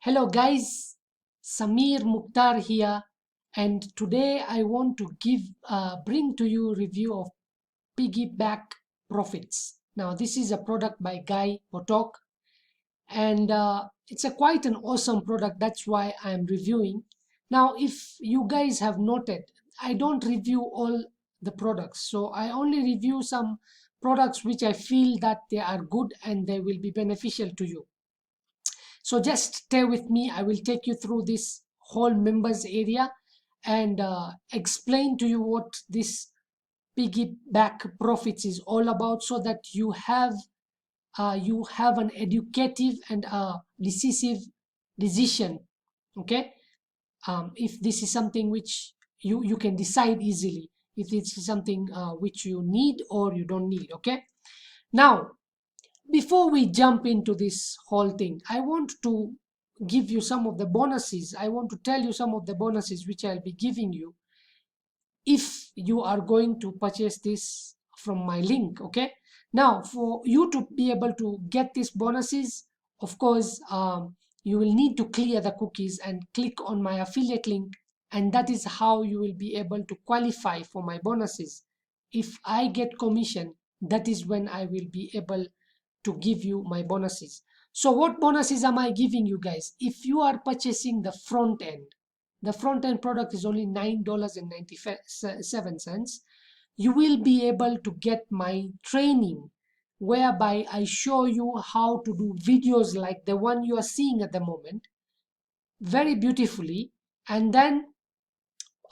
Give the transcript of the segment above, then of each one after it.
Hello guys, Samir Mukhtar here, and today I want to bring to you review of Piggyback Profits. Now this is a product by Guy Potok, and it's a quite an awesome product. That's why I am reviewing. Now, if you guys have noted, I don't review all the products, so I only review some products which I feel that they are good and they will be beneficial to you. So just stay with me. I will take you through this whole members area and explain to you what this piggyback profits is all about, so that you have an educative and decisive decision. Okay, if this is something which you can decide easily, if it's something which you need or you don't need. Okay, now before we jump into this whole thing, I want to give you some of the bonuses. I want to tell you some of the bonuses which I'll be giving you if you are going to purchase this from my link. Okay, now for you to be able to get these bonuses, of course, you will need to clear the cookies and click on my affiliate link, and that is how you will be able to qualify for my bonuses. If I get commission, that is when I will be able to give you my bonuses. So what bonuses am I giving you guys? If you are purchasing the front end, the front end product is only $9.97. You will be able to get my training, whereby I show you how to do videos like the one you are seeing at the moment very beautifully, and then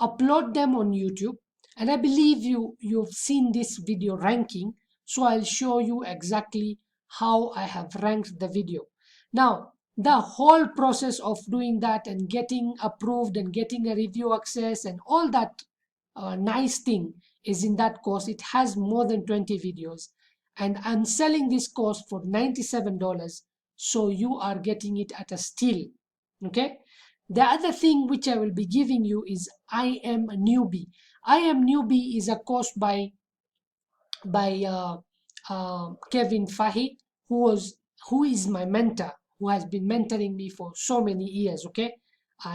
upload them on YouTube. And I believe you've seen this video ranking, so I'll show you exactly how I have ranked the video. Now, the whole process of doing that and getting approved and getting a review access and all that nice thing is in that course. It has more than 20 videos, and I'm selling this course for $97, so you are getting it at a steal. Okay, the other thing which I will be giving you is I Am a Newbie. I Am Newbie is a course by Kevin Fahy, who is my mentor, who has been mentoring me for so many years. Okay,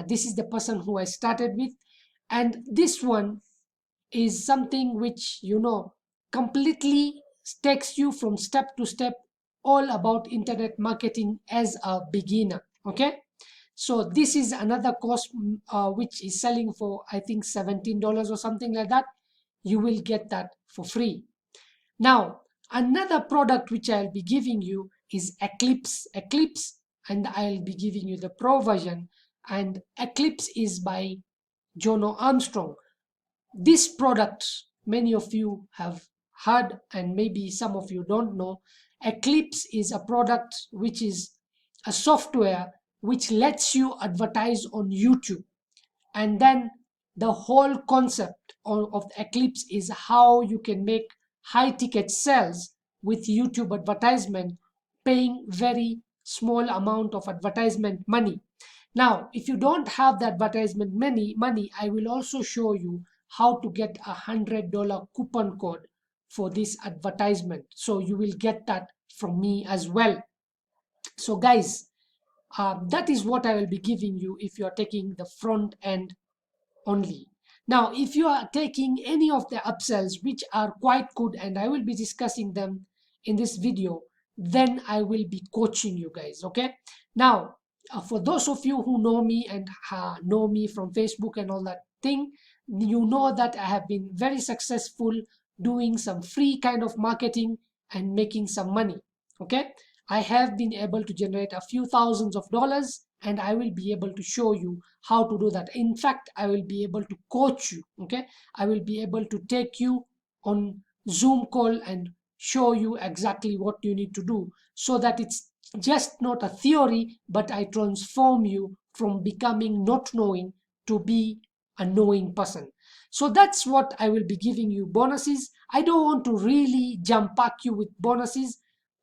this is the person who I started with, and this one is something which completely takes you from step to step, all about internet marketing as a beginner. Okay, so this is another course which is selling for, I think, $17 or something like that. You will get that for free. Now, another product which I'll be giving you is Eclipse, and I'll be giving you the pro version. And Eclipse is by Jono Armstrong. This product, many of you have heard, and maybe some of you don't know. Eclipse is a product which is a software which lets you advertise on YouTube. And then the whole concept of Eclipse is how you can make high ticket sales with YouTube advertisement, paying very small amount of advertisement money. Now, if you don't have the advertisement money, I will also show you how to get $100 coupon code for this advertisement. So you will get that from me as well. So guys, that is what I will be giving you if you are taking the front end only. Now, if you are taking any of the upsells, which are quite good, and I will be discussing them in this video, then I will be coaching you guys. Okay, now for those of you who know me and know me from Facebook and all that thing, you know that I have been very successful doing some free kind of marketing and making some money. Okay, I have been able to generate a few thousands of dollars, and I will be able to show you how to do that. In fact, I will be able to coach you. Okay, I will be able to take you on Zoom call and show you exactly what you need to do, so that it's just not a theory, but I transform you from becoming not knowing to be a knowing person. So that's what I will be giving you bonuses. I don't want to really jump pack you with bonuses.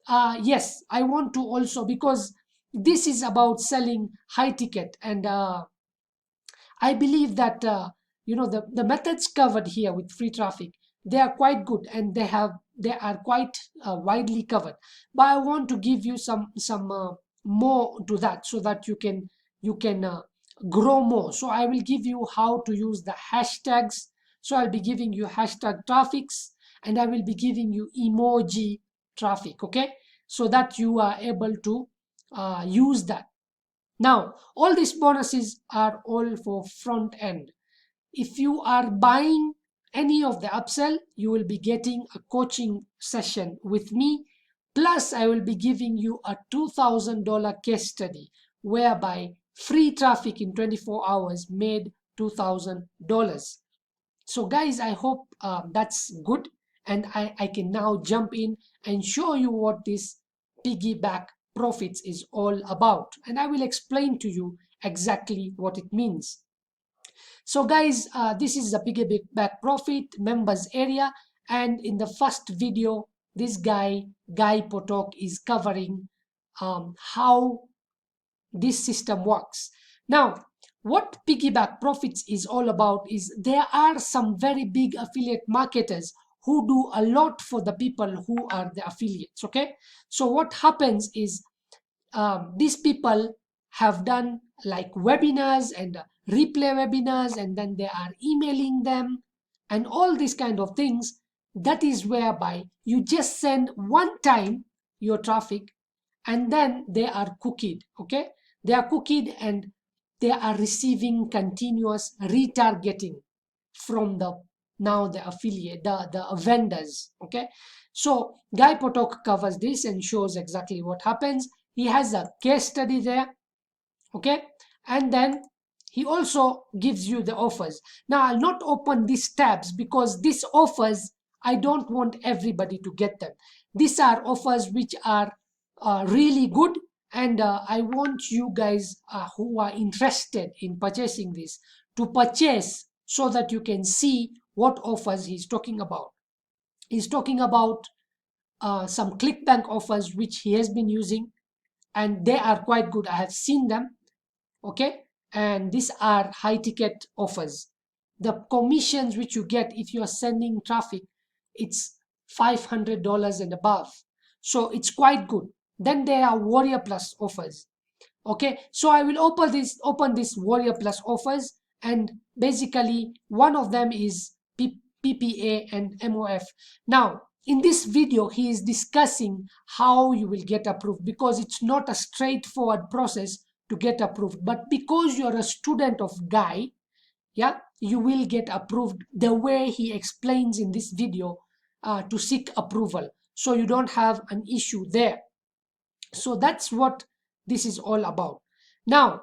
Yes, I want to also, because this is about selling high ticket, and I believe that the methods covered here with free traffic, they are quite good, and they are quite widely covered. But I want to give you some more to that, so that you can you can grow more. So I will give you how to use the hashtags. So I'll be giving you hashtag traffics, and I will be giving you emoji traffic, okay, so that you are able to use that. Now all these bonuses are all for front end. If you are buying any of the upsell, you will be getting a coaching session with me. Plus, I will be giving you a $2,000 case study whereby free traffic in 24 hours made $2,000. So guys, I hope that's good. And I can now jump in and show you what this piggyback profits is all about. And I will explain to you exactly what it means. So guys, this is the Piggyback Profit members area, and in the first video, this Guy Potok, is covering how this system works. Now, what Piggyback Profits is all about is there are some very big affiliate marketers who do a lot for the people who are the affiliates, okay? So what happens is these people have done like webinars and replay webinars, and then they are emailing them and all these kind of things. That is whereby you just send one time your traffic, and then they are cookied, okay, they are cookied, and they are receiving continuous retargeting from the now the affiliate, the vendors, okay. So Guy Potok covers this and shows exactly what happens. He has a case study there, okay, and then he also gives you the offers. Now I'll not open these tabs because these offers, I don't want everybody to get them. These are offers which are really good, and I want you guys who are interested in purchasing this to purchase so that you can see what offers he's talking about. He's talking about some Clickbank offers which he has been using, and they are quite good. I have seen them, okay, and these are high ticket offers. The commissions which you get if you are sending traffic, it's $500 and above, so it's quite good. Then there are Warrior Plus offers, okay. So I will open this Warrior Plus offers, and basically one of them is PPA and MOF. Now in this video he is discussing how you will get approved, because it's not a straightforward process to get approved, but because you're a student of Guy, yeah, you will get approved the way he explains in this video, to seek approval, so you don't have an issue there. So that's what this is all about. Now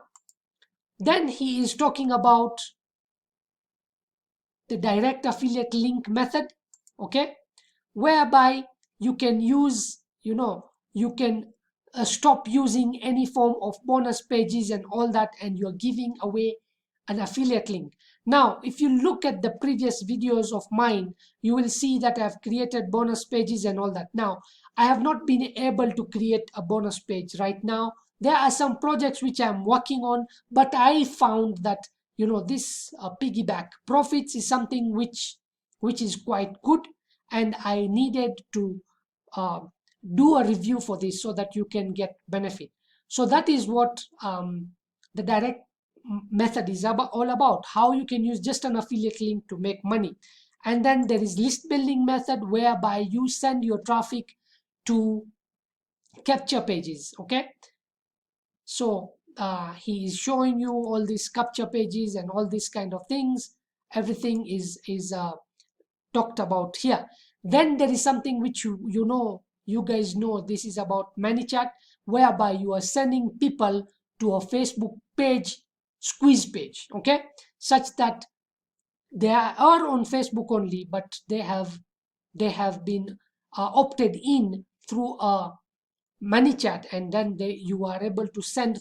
then he is talking about the direct affiliate link method, okay, whereby you can use, you can stop using any form of bonus pages and all that, and you're giving away an affiliate link. Now if you look at the previous videos of mine, you will see that I've created bonus pages and all that. Now I have not been able to create a bonus page right now. There are some projects which I'm working on, but I found that this piggyback profits is something which is quite good, and I needed to uh, do a review for this so that you can get benefit. So that is what the direct method is all about, how you can use just an affiliate link to make money. And then there is list building method, whereby you send your traffic to capture pages, okay. So he is showing you all these capture pages and all these kind of things. Everything is talked about here. Then there is something which you guys know, this is about ManyChat, whereby you are sending people to a Facebook page, squeeze page, okay, such that they are on Facebook only, but they have been opted in through a ManyChat, and then you are able to send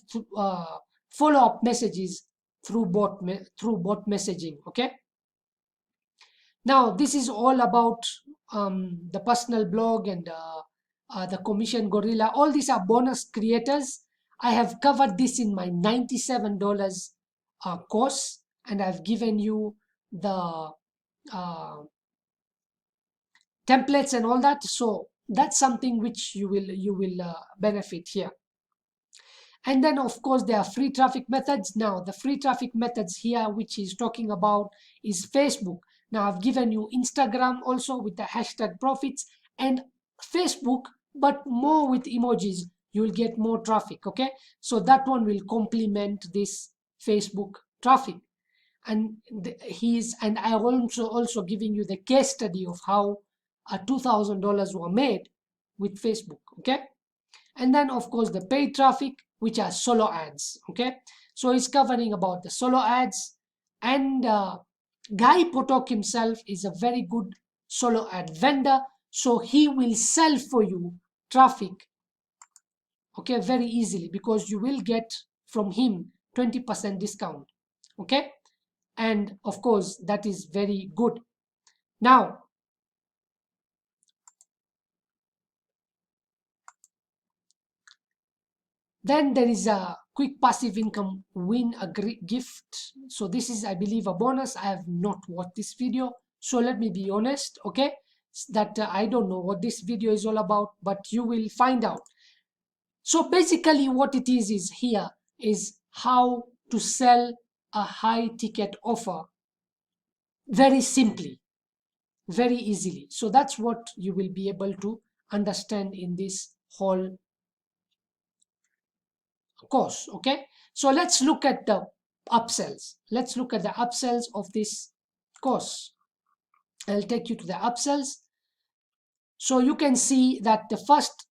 follow-up messages through bot messaging, okay. Now this is all about the personal blog and the commission gorilla. All these are bonus creators. I have covered this in my $97 course, and I've given you the uh, templates and all that. So that's something which you will benefit here. And then of course there are free traffic methods. Now the free traffic methods here which he's talking about is Facebook. Now I've given you Instagram also with the hashtag profits, and Facebook, but more with emojis. You will get more traffic. Okay, so that one will complement this Facebook traffic. And and I also giving you the case study of how $2,000 were made with Facebook. Okay, and then of course the paid traffic, which are solo ads. Okay, so he's covering about the solo ads. And Guy Potok himself is a very good solo ad vendor, so he will sell for you traffic, okay, very easily, because you will get from him 20% discount. Okay, and of course that is very good. Now then there is a quick passive income win a gift. So this is, I believe, a bonus. I have not watched this video, so let me be honest. Okay, that I don't know what this video is all about, but you will find out. So basically what it is here is how to sell a high ticket offer very simply, very easily. So that's what you will be able to understand in this whole course. Okay, so let's look at the upsells. Let's look at the upsells of this course. I'll take you to the upsells. So you can see that the first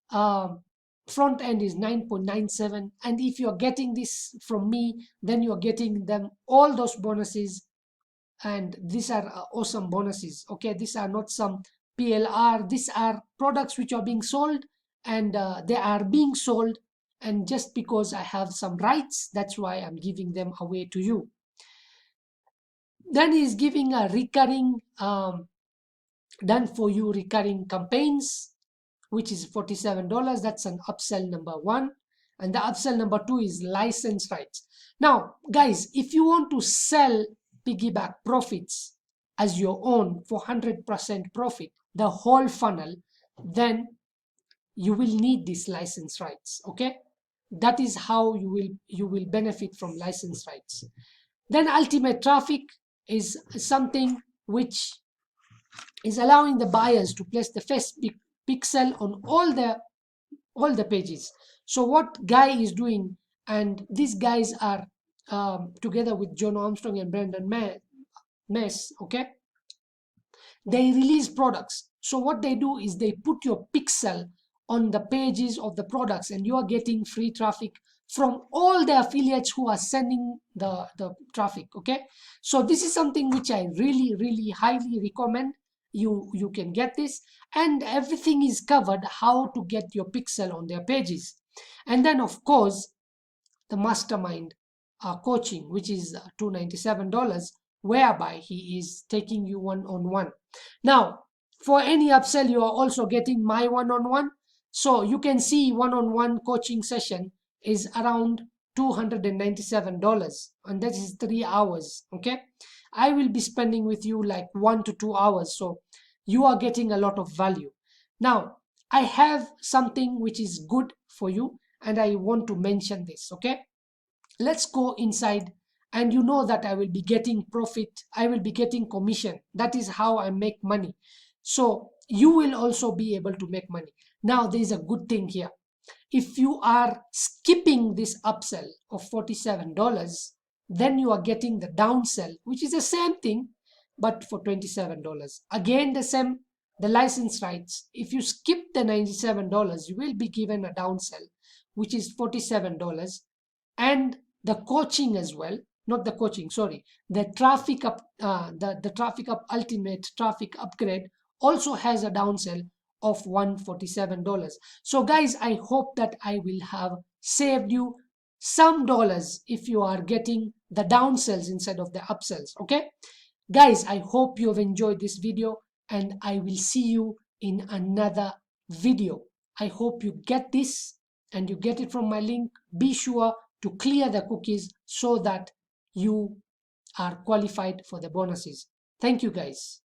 front end is 9.97, and if you're getting this from me, then you're getting them all those bonuses, and these are awesome bonuses. Okay, these are not some PLR. These are products which are being sold, and they are being sold, and just because I have some rights, that's why I'm giving them away to you. Then he's giving a recurring done for you recurring campaigns, which is $47. That's an upsell number one. And the upsell number two is license rights. Now guys, if you want to sell Piggyback Profits as your own for 100% profit, the whole funnel, then you will need these license rights. Okay, that is how you will benefit from license rights. Then ultimate traffic is something which is allowing the buyers to place the first pixel on all the pages. So what Guy is doing, and these guys are together with John Armstrong and Brandon Mess, okay, they release products. So what they do is they put your pixel on the pages of the products, and you are getting free traffic from all the affiliates who are sending the traffic. Okay, so this is something which I really highly recommend. You can get this, and everything is covered how to get your pixel on their pages. And then of course the mastermind coaching, which is $297, whereby he is taking you one-on-one. Now for any upsell, you are also getting my one-on-one. So you can see one-on-one coaching session is around $297, and that is 3 hours. Okay, I will be spending with you like 1 to 2 hours, so you are getting a lot of value. Now I have something which is good for you, and I want to mention this. Okay, let's go inside, and you know that I will be getting profit, I will be getting commission. That is how I make money, so you will also be able to make money. Now there is a good thing here. If you are skipping this upsell of $47, then you are getting the downsell, which is the same thing but for $27. Again the same, the license rights. If you skip the $97, you will be given a downsell, which is $47. And the coaching as well, not the coaching, sorry, the traffic up the traffic up ultimate traffic upgrade also has a downsell of $147. So guys, I hope that I will have saved you some dollars if you are getting the downsells instead of the upsells. Okay guys, I hope you have enjoyed this video, and I will see you in another video. I hope you get this and you get it from my link. Be sure to clear the cookies so that you are qualified for the bonuses. Thank you guys.